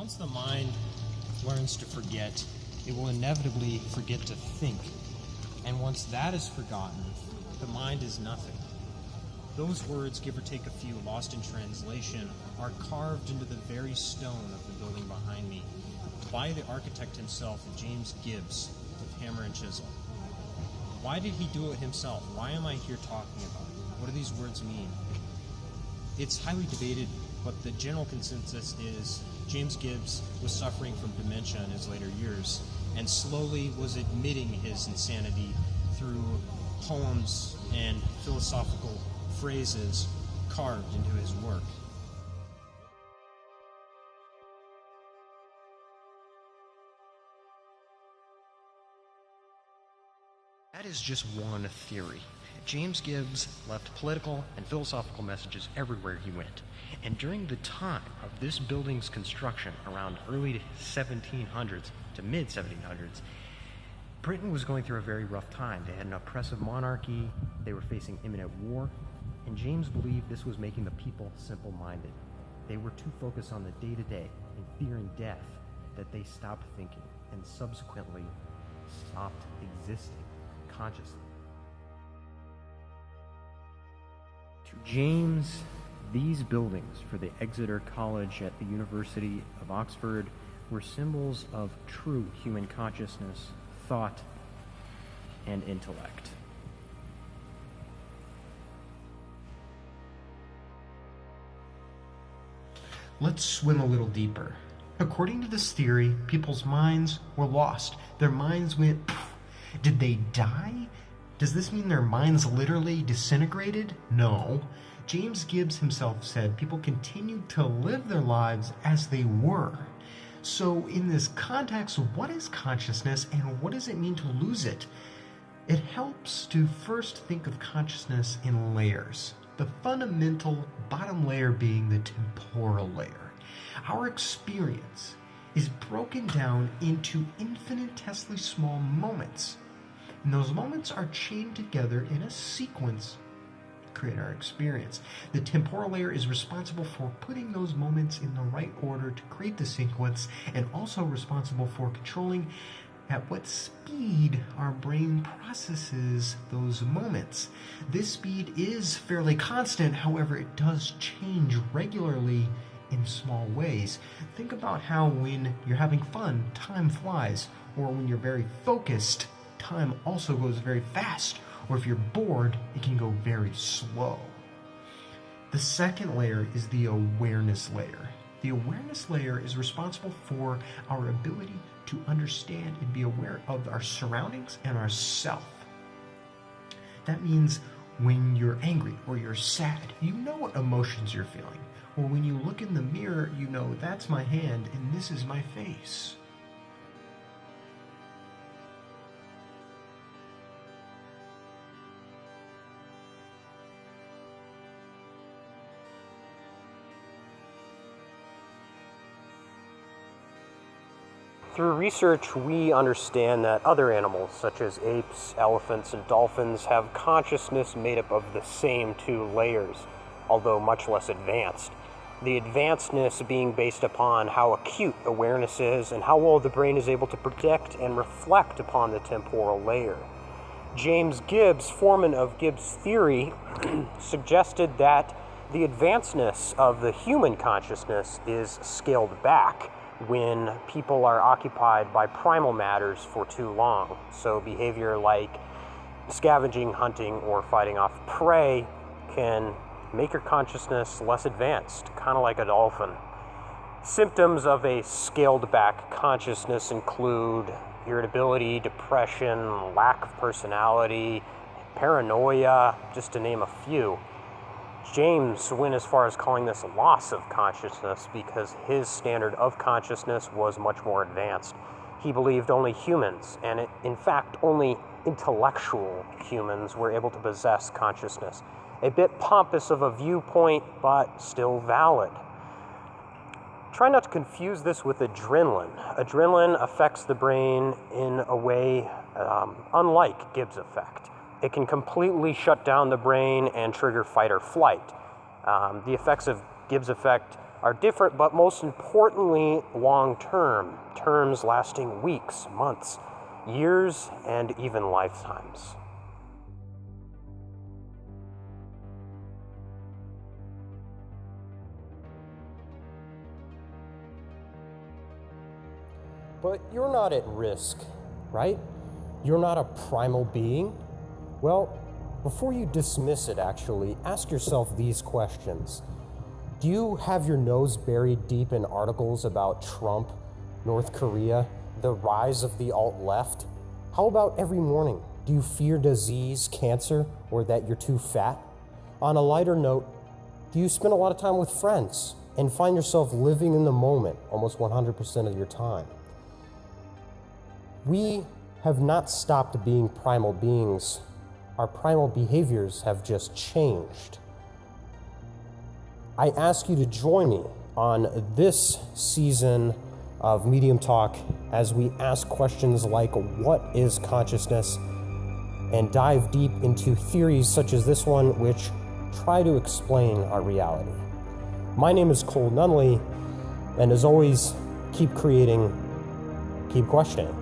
Once the mind learns to forget, it will inevitably forget to think. And once that is forgotten, the mind is nothing. Those words, give or take a few, lost in translation, are carved into the very stone of the building behind me by the architect himself, James Gibbs, with hammer and chisel. Why did he do it himself? Why am I here talking about it? What do these words mean? It's highly debated, but the general consensus is James Gibbs was suffering from dementia in his later years and slowly was admitting his insanity through poems and philosophical phrases carved into his work. That is just one theory. James Gibbs left political and philosophical messages everywhere he went. And during the time of this building's construction, around early 1700s to mid 1700s, Britain was going through a very rough time. They had an oppressive monarchy, they were facing imminent war, and James believed this was making the people simple-minded. They were too focused on the day-to-day and fearing death that they stopped thinking and subsequently stopped existing consciously. To James, these buildings for the Exeter College at the University of Oxford were symbols of true human consciousness, thought, and intellect. Let's swim a little deeper. According to this theory, people's minds were lost. Their minds went poof. Did they die? Does this mean their minds literally disintegrated? No. James Gibbs himself said people continued to live their lives as they were. So in this context, what is consciousness and what does it mean to lose it? It helps to first think of consciousness in layers. The fundamental bottom layer being the temporal layer. Our experience is broken down into infinitesimally small moments. And those moments are chained together in a sequence to create our experience. The temporal layer is responsible for putting those moments in the right order to create the sequence, and also responsible for controlling at what speed our brain processes those moments. This speed is fairly constant, however, it does change regularly in small ways. Think about how when you're having fun, time flies, or when you're very focused, time also goes very fast, or if you're bored, it can go very slow. The second layer is the awareness layer. The awareness layer is responsible for our ability to understand and be aware of our surroundings and ourself. That means when you're angry or you're sad, you know what emotions you're feeling. Or when you look in the mirror, you know that's my hand and this is my face. Through research, we understand that other animals, such as apes, elephants, and dolphins, have consciousness made up of the same two layers, although much less advanced. The advancedness being based upon how acute awareness is and how well the brain is able to predict and reflect upon the temporal layer. James Gibbs, foreman of Gibbs theory, suggested that the advancedness of the human consciousness is scaled back when people are occupied by primal matters for too long. So behavior like scavenging, hunting, or fighting off prey can make your consciousness less advanced, kind of like a dolphin. Symptoms of a scaled back consciousness include irritability, depression, lack of personality, paranoia, just to name a few. James went as far as calling this a loss of consciousness because his standard of consciousness was much more advanced. He believed only humans, and in fact only intellectual humans, were able to possess consciousness. A bit pompous of a viewpoint, but still valid. Try not to confuse this with adrenaline. Adrenaline affects the brain in a way unlike Gibbs effect. It can completely shut down the brain and trigger fight or flight. The effects of Gibbs effect are different, but most importantly, long-term, terms lasting weeks, months, years, and even lifetimes. But you're not at risk, right? You're not a primal being. Well, before you dismiss it, actually, ask yourself these questions. Do you have your nose buried deep in articles about Trump, North Korea, the rise of the alt-left? How about every morning? Do you fear disease, cancer, or that you're too fat? On a lighter note, do you spend a lot of time with friends and find yourself living in the moment almost 100% of your time? We have not stopped being primal beings. Our primal behaviors have just changed. I ask you to join me on this season of Medium Talk as we ask questions like, what is consciousness? And dive deep into theories such as this one, which try to explain our reality. My name is Cole Nunley, and as always, keep creating, keep questioning.